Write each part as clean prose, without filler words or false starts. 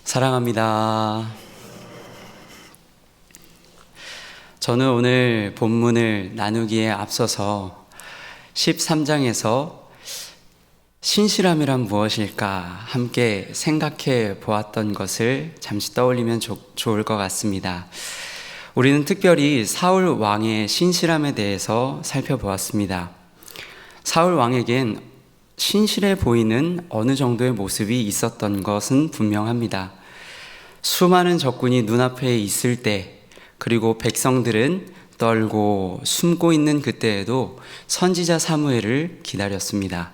사랑합니다. 저는 오늘 본문을 나누기에 앞서서 13장에서 신실함이란 무엇일까 함께 생각해 보았던 것을 잠시 떠올리면 좋을 것 같습니다. 우리는 특별히 사울 왕의 신실함에 대해서 살펴보았습니다. 사울 왕에겐 신실해 보이는 어느 정도의 모습이 있었던 것은 분명합니다. 수많은 적군이 눈앞에 있을 때, 그리고 백성들은 떨고 숨고 있는 그때에도 선지자 사무엘을 기다렸습니다.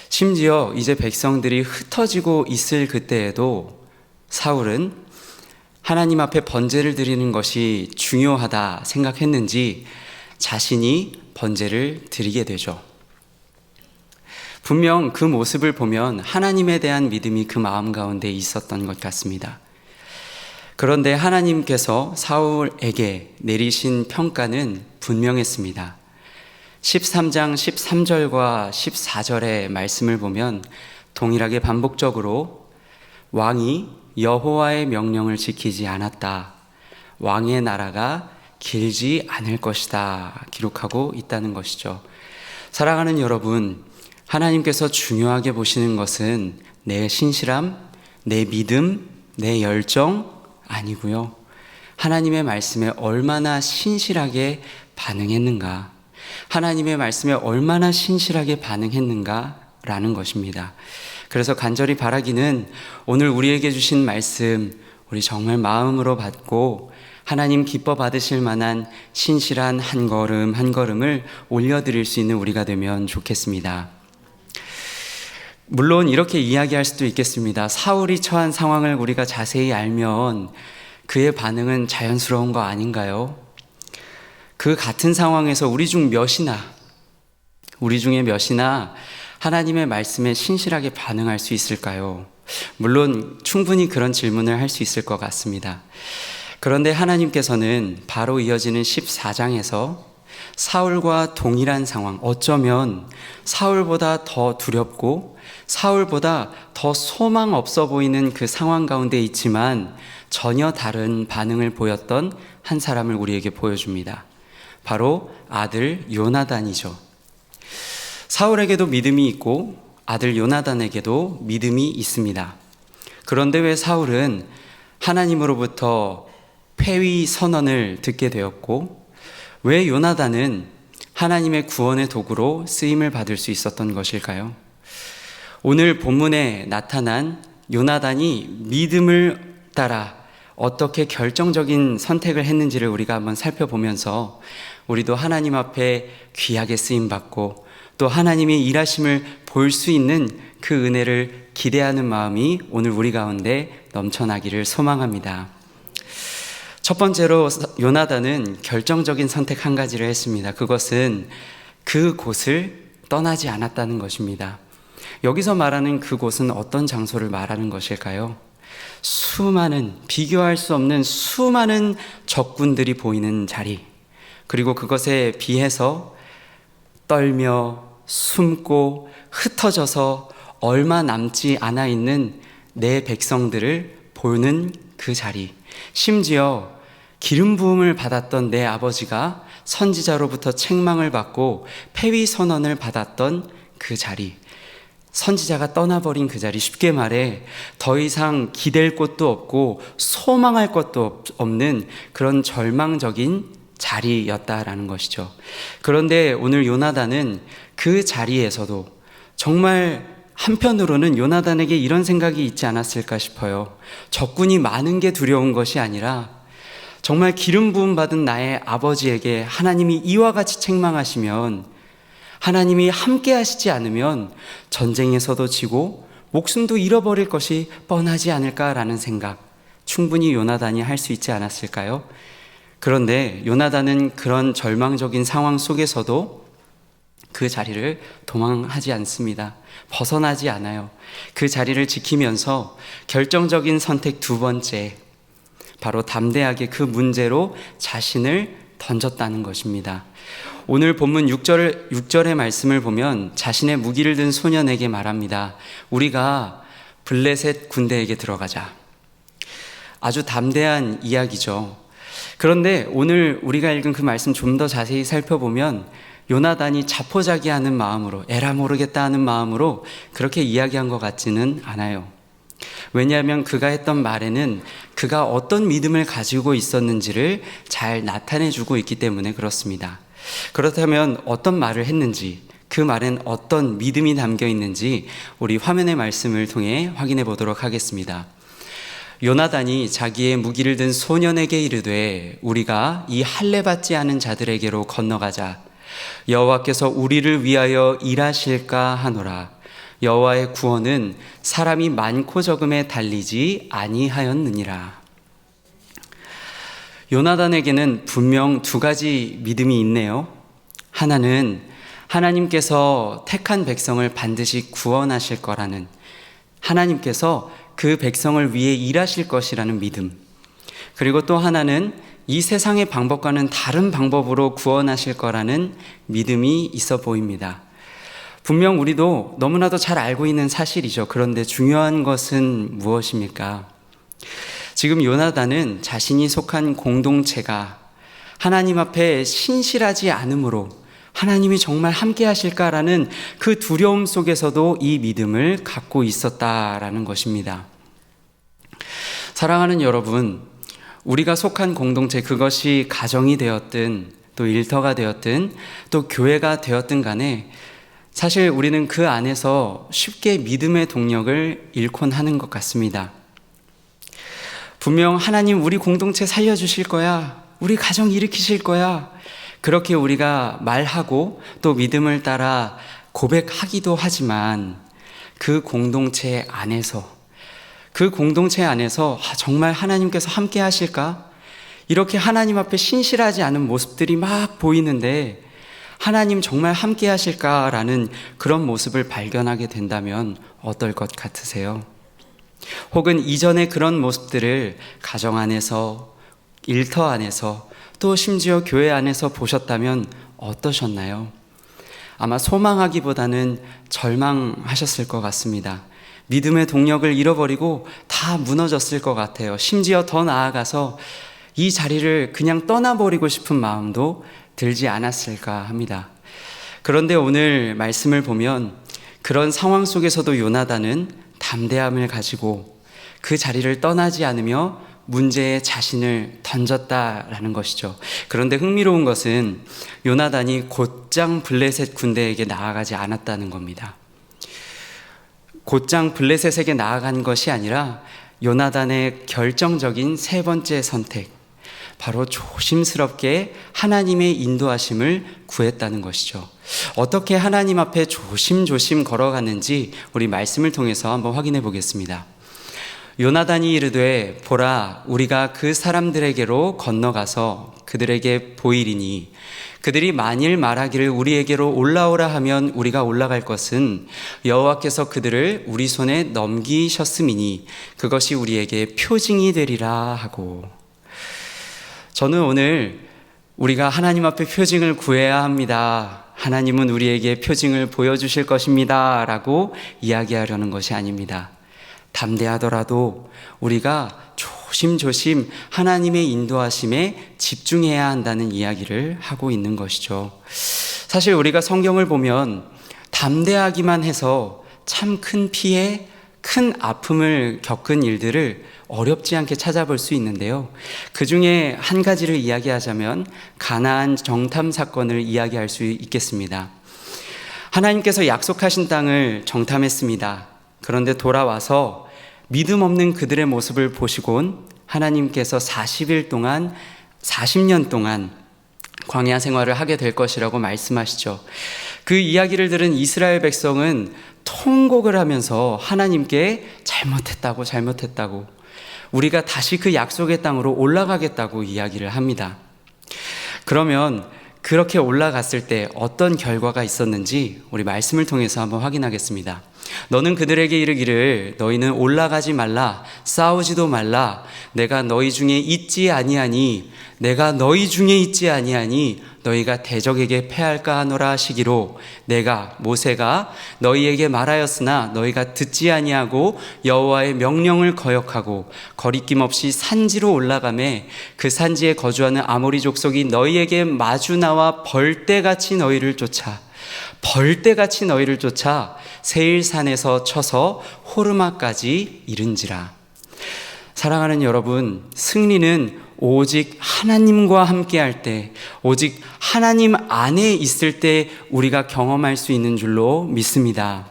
심지어 이제 백성들이 흩어지고 있을 그때에도 사울은 하나님 앞에 번제를 드리는 것이 중요하다 생각했는지 자신이 번제를 드리게 되죠. 분명 그 모습을 보면 하나님에 대한 믿음이 그 마음 가운데 있었던 것 같습니다. 그런데 하나님께서 사울에게 내리신 평가는 분명했습니다. 13장 13절과 14절의 말씀을 보면 동일하게 반복적으로 왕이 여호와의 명령을 지키지 않았다, 왕의 나라가 길지 않을 것이다 기록하고 있다는 것이죠. 사랑하는 여러분, 하나님께서 중요하게 보시는 것은 내 신실함, 내 믿음, 내 열정 아니고요. 하나님의 말씀에 얼마나 신실하게 반응했는가, 하나님의 말씀에 얼마나 신실하게 반응했는가라는 것입니다. 그래서 간절히 바라기는 오늘 우리에게 주신 말씀 우리 정말 마음으로 받고 하나님 기뻐 받으실 만한 신실한 한 걸음 한 걸음을 올려드릴 수 있는 우리가 되면 좋겠습니다. 물론 이렇게 이야기할 수도 있겠습니다. 사울이 처한 상황을 우리가 자세히 알면 그의 반응은 자연스러운 거 아닌가요? 그 같은 상황에서 우리 중에 몇이나 하나님의 말씀에 신실하게 반응할 수 있을까요? 물론 충분히 그런 질문을 할 수 있을 것 같습니다. 그런데 하나님께서는 바로 이어지는 14장에서 사울과 동일한 상황, 어쩌면 사울보다 더 두렵고 사울보다 더 소망 없어 보이는 그 상황 가운데 있지만 전혀 다른 반응을 보였던 한 사람을 우리에게 보여줍니다. 바로 아들 요나단이죠. 사울에게도 믿음이 있고 아들 요나단에게도 믿음이 있습니다. 그런데 왜 사울은 하나님으로부터 폐위 선언을 듣게 되었고 왜 요나단은 하나님의 구원의 도구로 쓰임을 받을 수 있었던 것일까요? 오늘 본문에 나타난 요나단이 믿음을 따라 어떻게 결정적인 선택을 했는지를 우리가 한번 살펴보면서 우리도 하나님 앞에 귀하게 쓰임받고 또 하나님의 일하심을 볼 수 있는 그 은혜를 기대하는 마음이 오늘 우리 가운데 넘쳐나기를 소망합니다. 첫 번째로 요나단은 결정적인 선택 한 가지를 했습니다. 그것은 그곳을 떠나지 않았다는 것입니다. 여기서 말하는 그곳은 어떤 장소를 말하는 것일까요? 비교할 수 없는 수많은 적군들이 보이는 자리, 그리고 그것에 비해서 떨며 숨고 흩어져서 얼마 남지 않아 있는 내 백성들을 보는 그 자리, 심지어 기름 부음을 받았던 내 아버지가 선지자로부터 책망을 받고 폐위 선언을 받았던 그 자리, 선지자가 떠나버린 그 자리, 쉽게 말해 더 이상 기댈 곳도 없고 소망할 것도 없는 그런 절망적인 자리였다라는 것이죠. 그런데 오늘 요나단은 그 자리에서도 정말 한편으로는 요나단에게 이런 생각이 있지 않았을까 싶어요. 적군이 많은 게 두려운 것이 아니라 정말 기름 부음 받은 나의 아버지에게 하나님이 이와 같이 책망하시면, 하나님이 함께 하시지 않으면 전쟁에서도 지고 목숨도 잃어버릴 것이 뻔하지 않을까라는 생각, 충분히 요나단이 할 수 있지 않았을까요? 그런데 요나단은 그런 절망적인 상황 속에서도 그 자리를 도망하지 않습니다. 벗어나지 않아요. 그 자리를 지키면서 결정적인 선택 두 번째, 바로 담대하게 그 문제로 자신을 던졌다는 것입니다. 오늘 본문 6절의 말씀을 보면 자신의 무기를 든 소년에게 말합니다. 우리가 블레셋 군대에게 들어가자. 아주 담대한 이야기죠. 그런데 오늘 우리가 읽은 그 말씀 좀 더 자세히 살펴보면 요나단이 자포자기하는 마음으로, 에라 모르겠다 하는 마음으로 그렇게 이야기한 것 같지는 않아요. 왜냐하면 그가 했던 말에는 그가 어떤 믿음을 가지고 있었는지를 잘 나타내주고 있기 때문에 그렇습니다. 그렇다면 어떤 말을 했는지, 그 말엔 어떤 믿음이 담겨 있는지 우리 화면의 말씀을 통해 확인해 보도록 하겠습니다. 요나단이 자기의 무기를 든 소년에게 이르되 우리가 이 할례 받지 않은 자들에게로 건너가자. 여호와께서 우리를 위하여 일하실까 하노라. 여호와의 구원은 사람이 많고 적음에 달리지 아니하였느니라. 요나단에게는 분명 두 가지 믿음이 있네요. 하나는 하나님께서 택한 백성을 반드시 구원하실 거라는, 하나님께서 그 백성을 위해 일하실 것이라는 믿음. 그리고 또 하나는 이 세상의 방법과는 다른 방법으로 구원하실 거라는 믿음이 있어 보입니다. 분명 우리도 너무나도 잘 알고 있는 사실이죠. 그런데 중요한 것은 무엇입니까? 지금 요나단은 자신이 속한 공동체가 하나님 앞에 신실하지 않으므로 하나님이 정말 함께 하실까라는 그 두려움 속에서도 이 믿음을 갖고 있었다라는 것입니다. 사랑하는 여러분, 우리가 속한 공동체, 그것이 가정이 되었든 또 일터가 되었든 또 교회가 되었든 간에 사실 우리는 그 안에서 쉽게 믿음의 동력을 잃곤 하는 것 같습니다. 분명 하나님 우리 공동체 살려주실 거야, 우리 가정 일으키실 거야, 그렇게 우리가 말하고 또 믿음을 따라 고백하기도 하지만 그 공동체 안에서 정말 하나님께서 함께 하실까? 이렇게 하나님 앞에 신실하지 않은 모습들이 막 보이는데 하나님 정말 함께 하실까라는 그런 모습을 발견하게 된다면 어떨 것 같으세요? 혹은 이전에 그런 모습들을 가정 안에서, 일터 안에서, 또 심지어 교회 안에서 보셨다면 어떠셨나요? 아마 소망하기보다는 절망하셨을 것 같습니다. 믿음의 동력을 잃어버리고 다 무너졌을 것 같아요. 심지어 더 나아가서 이 자리를 그냥 떠나버리고 싶은 마음도 들지 않았을까 합니다. 그런데 오늘 말씀을 보면 그런 상황 속에서도 요나단은 담대함을 가지고 그 자리를 떠나지 않으며 문제에 자신을 던졌다라는 것이죠. 그런데 흥미로운 것은 요나단이 곧장 블레셋 군대에게 나아가지 않았다는 겁니다. 곧장 블레셋에게 나아간 것이 아니라 요나단의 결정적인 세 번째 선택, 바로 조심스럽게 하나님의 인도하심을 구했다는 것이죠. 어떻게 하나님 앞에 조심조심 걸어갔는지 우리 말씀을 통해서 한번 확인해 보겠습니다. 요나단이 이르되 보라, 우리가 그 사람들에게로 건너가서 그들에게 보이리니 그들이 만일 말하기를 우리에게로 올라오라 하면 우리가 올라갈 것은 여호와께서 그들을 우리 손에 넘기셨음이니 그것이 우리에게 표징이 되리라 하고. 저는 오늘 우리가 하나님 앞에 표징을 구해야 합니다, 하나님은 우리에게 표징을 보여주실 것입니다 라고 이야기하려는 것이 아닙니다. 담대하더라도 우리가 조심조심 하나님의 인도하심에 집중해야 한다는 이야기를 하고 있는 것이죠. 사실 우리가 성경을 보면 담대하기만 해서 참 큰 피해, 큰 아픔을 겪은 일들을 어렵지 않게 찾아볼 수 있는데요. 그 중에 한 가지를 이야기하자면 가나안 정탐 사건을 이야기할 수 있겠습니다. 하나님께서 약속하신 땅을 정탐했습니다. 그런데 돌아와서 믿음 없는 그들의 모습을 보시곤 하나님께서 40년 동안 광야 생활을 하게 될 것이라고 말씀하시죠. 그 이야기를 들은 이스라엘 백성은 통곡을 하면서 하나님께 잘못했다고 우리가 다시 그 약속의 땅으로 올라가겠다고 이야기를 합니다. 그러면 그렇게 올라갔을 때 어떤 결과가 있었는지 우리 말씀을 통해서 한번 확인하겠습니다. 너는 그들에게 이르기를 너희는 올라가지 말라 싸우지도 말라 내가 너희 중에 있지 아니하니 내가 너희 중에 있지 아니하니 너희가 대적에게 패할까 하노라 하시기로 내가 모세가 너희에게 말하였으나 너희가 듣지 아니하고 여호와의 명령을 거역하고 거리낌 없이 산지로 올라가매 그 산지에 거주하는 아모리 족속이 너희에게 마주 나와 벌떼같이 너희를 쫓아 세일산에서 쳐서 호르마까지 이른지라. 사랑하는 여러분, 승리는 오직 하나님과 함께할 때, 오직 하나님 안에 있을 때 우리가 경험할 수 있는 줄로 믿습니다.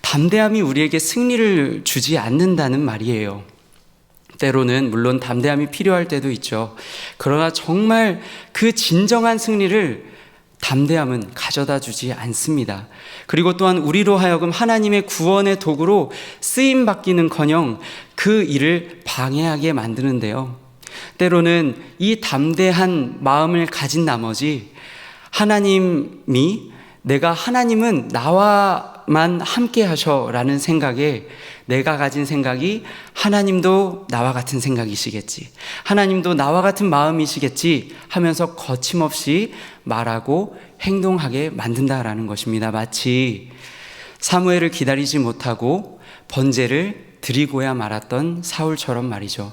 담대함이 우리에게 승리를 주지 않는다는 말이에요. 때로는 물론 담대함이 필요할 때도 있죠. 그러나 정말 그 진정한 승리를 담대함은 가져다 주지 않습니다. 그리고 또한 우리로 하여금 하나님의 구원의 도구로 쓰임받기는커녕 그 일을 방해하게 만드는데요. 때로는 이 담대한 마음을 가진 나머지 하나님은 나와만 함께 하셔라는 생각에 내가 가진 생각이 하나님도 나와 같은 생각이시겠지, 하나님도 나와 같은 마음이시겠지 하면서 거침없이 말하고 행동하게 만든다라는 것입니다. 마치 사무엘을 기다리지 못하고 번제를 드리고야 말았던 사울처럼 말이죠.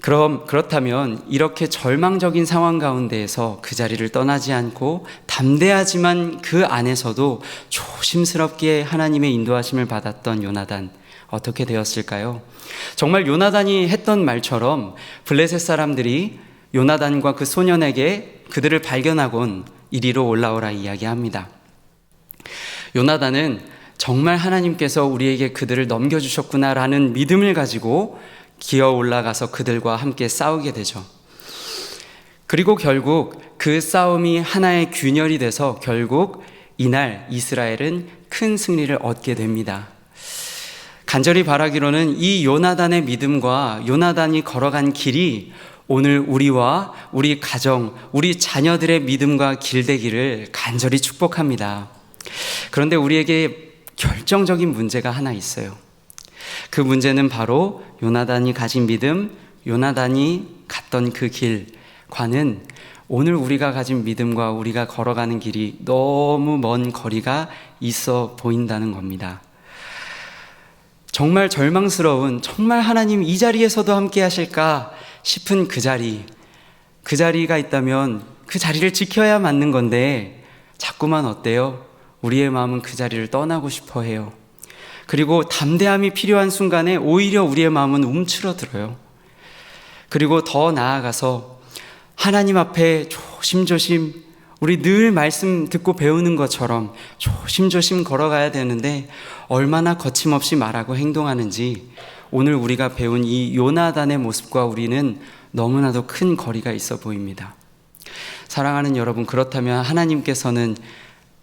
그렇다면 이렇게 절망적인 상황 가운데에서 그 자리를 떠나지 않고 담대하지만 그 안에서도 조심스럽게 하나님의 인도하심을 받았던 요나단, 어떻게 되었을까요? 정말 요나단이 했던 말처럼 블레셋 사람들이 요나단과 그 소년에게 그들을 발견하곤 이리로 올라오라 이야기합니다. 요나단은 정말 하나님께서 우리에게 그들을 넘겨주셨구나라는 믿음을 가지고 기어 올라가서 그들과 함께 싸우게 되죠. 그리고 결국 그 싸움이 하나의 균열이 돼서 결국 이날 이스라엘은 큰 승리를 얻게 됩니다. 간절히 바라기로는 이 요나단의 믿음과 요나단이 걸어간 길이 오늘 우리와 우리 가정, 우리 자녀들의 믿음과 길 되기를 간절히 축복합니다. 그런데 우리에게 결정적인 문제가 하나 있어요. 그 문제는 바로 요나단이 가진 믿음, 요나단이 갔던 그 길과는 오늘 우리가 가진 믿음과 우리가 걸어가는 길이 너무 먼 거리가 있어 보인다는 겁니다. 정말 절망스러운, 정말 하나님 이 자리에서도 함께 하실까 싶은 그 자리가 있다면 그 자리를 지켜야 맞는 건데 자꾸만 어때요? 우리의 마음은 그 자리를 떠나고 싶어 해요. 그리고 담대함이 필요한 순간에 오히려 우리의 마음은 움츠러들어요. 그리고 더 나아가서 하나님 앞에 조심조심, 우리 늘 말씀 듣고 배우는 것처럼 조심조심 걸어가야 되는데 얼마나 거침없이 말하고 행동하는지 오늘 우리가 배운 이 요나단의 모습과 우리는 너무나도 큰 거리가 있어 보입니다. 사랑하는 여러분, 그렇다면 하나님께서는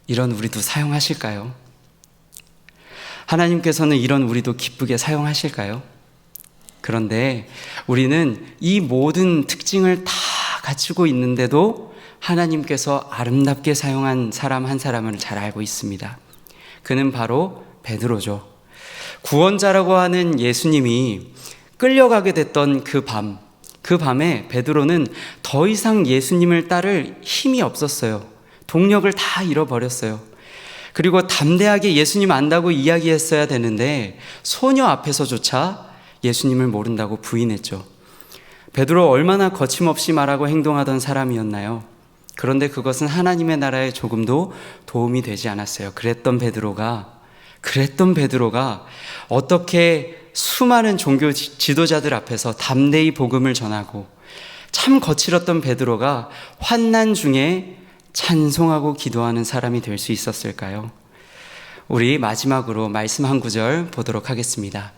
이런 우리도 사용하실까요? 하나님께서는 이런 우리도 기쁘게 사용하실까요? 그런데 우리는 이 모든 특징을 다 갖추고 있는데도 하나님께서 아름답게 사용한 사람 한 사람을 잘 알고 있습니다. 그는 바로 베드로죠. 구원자라고 하는 예수님이 끌려가게 됐던 그 밤에 베드로는 더 이상 예수님을 따를 힘이 없었어요. 동력을 다 잃어버렸어요. 그리고 담대하게 예수님 안다고 이야기했어야 되는데 소녀 앞에서조차 예수님을 모른다고 부인했죠. 베드로 얼마나 거침없이 말하고 행동하던 사람이었나요? 그런데 그것은 하나님의 나라에 조금도 도움이 되지 않았어요. 그랬던 베드로가 어떻게 수많은 종교 지도자들 앞에서 담대히 복음을 전하고 참 거칠었던 베드로가 환난 중에 찬송하고 기도하는 사람이 될 수 있었을까요? 우리 마지막으로 말씀 한 구절 보도록 하겠습니다.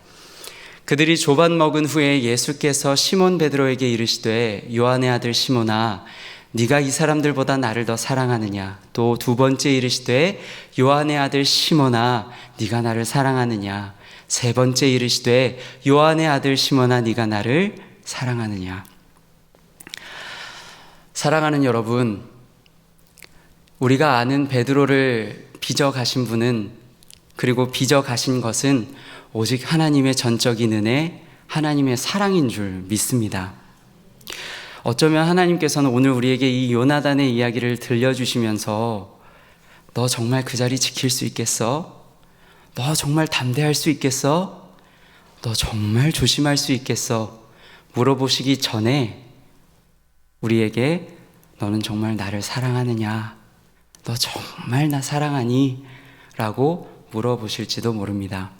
그들이 조반 먹은 후에 예수께서 시몬 베드로에게 이르시되 요한의 아들 시몬아 네가 이 사람들보다 나를 더 사랑하느냐? 또 두 번째 이르시되 요한의 아들 시몬아 네가 나를 사랑하느냐? 세 번째 이르시되 요한의 아들 시몬아 네가 나를 사랑하느냐? 사랑하는 여러분, 우리가 아는 베드로를 빚어가신 분은 그리고 빚어 가신 것은 오직 하나님의 전적인 은혜, 하나님의 사랑인 줄 믿습니다. 어쩌면 하나님께서는 오늘 우리에게 이 요나단의 이야기를 들려주시면서 너 정말 그 자리 지킬 수 있겠어? 너 정말 담대할 수 있겠어? 너 정말 조심할 수 있겠어? 물어보시기 전에 우리에게 너는 정말 나를 사랑하느냐? 너 정말 나 사랑하니? 라고 물어보실지도 모릅니다.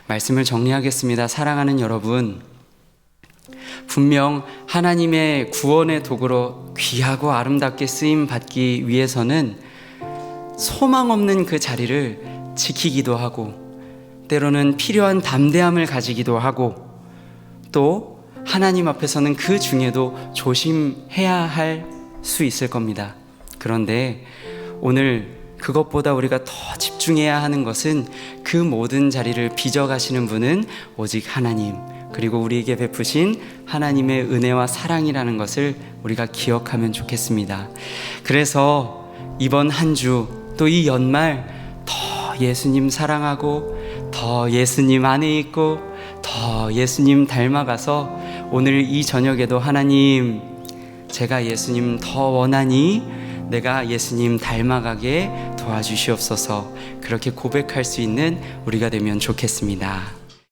말씀을 정리하겠습니다. 사랑하는 여러분, 분명 하나님의 구원의 도구로 귀하고 아름답게 쓰임 받기 위해서는 소망 없는 그 자리를 지키기도 하고, 때로는 필요한 담대함을 가지기도 하고, 또 하나님 앞에서는 그 중에도 조심해야 할 수 있을 겁니다. 그런데 오늘 그것보다 우리가 더 집중해야 하는 것은 그 모든 자리를 빚어가시는 분은 오직 하나님, 그리고 우리에게 베푸신 하나님의 은혜와 사랑이라는 것을 우리가 기억하면 좋겠습니다. 그래서 이번 한 주 또 이 연말 더 예수님 사랑하고 더 예수님 안에 있고 더 예수님 닮아가서 오늘 이 저녁에도 하나님, 제가 예수님 더 원하니 내가 예수님 닮아가게 도와주시옵소서, 그렇게 고백할 수 있는 우리가 되면 좋겠습니다.